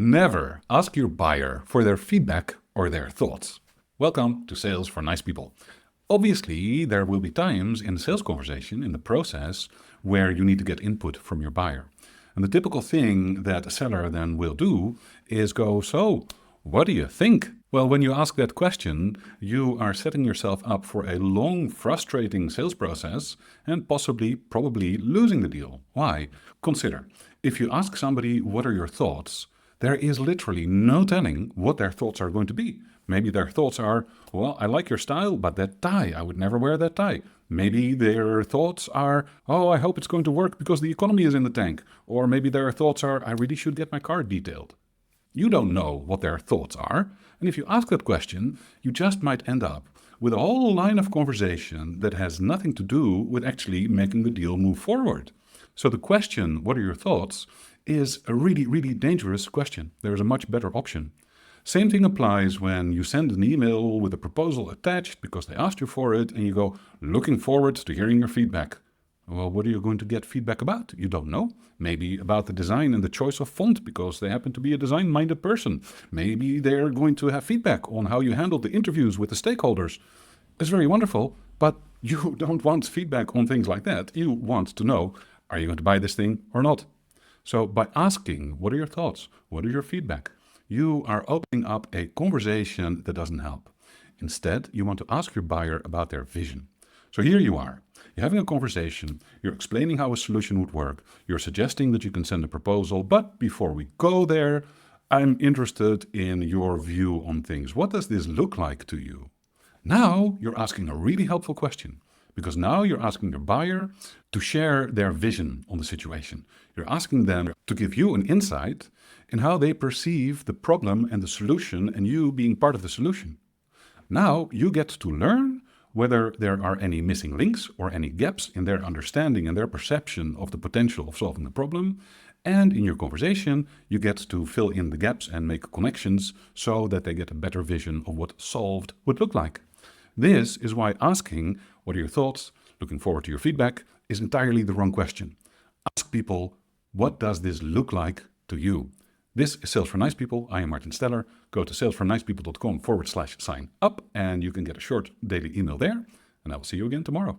Never ask your buyer for their feedback or their thoughts. Welcome to Sales for Nice People. Obviously, there will be times in the sales conversation, in the process, where you need to get input from your buyer. And the typical thing that a seller then will do is go, so, what do you think? Well, when you ask that question, you are setting yourself up for a long, frustrating sales process and probably losing the deal. Why? Consider, if you ask somebody, what are your thoughts? There is literally no telling what their thoughts are going to be. Maybe their thoughts are, well, I like your style, but that tie, I would never wear that tie. Maybe their thoughts are, oh, I hope it's going to work because the economy is in the tank. Or maybe their thoughts are, I really should get my car detailed. You don't know what their thoughts are. And if you ask that question, you just might end up with a whole line of conversation that has nothing to do with actually making the deal move forward. So the question, what are your thoughts, is a really, really dangerous question. There is a much better option. Same thing applies when you send an email with a proposal attached because they asked you for it and you go, looking forward to hearing your feedback. Well, what are you going to get feedback about? You don't know. Maybe about the design and the choice of font because they happen to be a design-minded person. Maybe they're going to have feedback on how you handled the interviews with the stakeholders. It's very wonderful, but you don't want feedback on things like that. You want to know, are you going to buy this thing or not? So by asking, what are your thoughts? What is your feedback? You are opening up a conversation that doesn't help. Instead, you want to ask your buyer about their vision. So here you are. You're having a conversation. You're explaining how a solution would work. You're suggesting that you can send a proposal. But before we go there, I'm interested in your view on things. What does this look like to you? Now you're asking a really helpful question. Because now you're asking your buyer to share their vision on the situation. You're asking them to give you an insight in how they perceive the problem and the solution and you being part of the solution. Now you get to learn whether there are any missing links or any gaps in their understanding and their perception of the potential of solving the problem. And in your conversation, you get to fill in the gaps and make connections so that they get a better vision of what solved would look like. This is why asking, what are your thoughts, looking forward to your feedback, is entirely the wrong question. Ask people, what does this look like to you? This is Sales for Nice People. I am Martin Steller. Go to salesfornicepeople.com/sign up and you can get a short daily email there. And I will see you again tomorrow.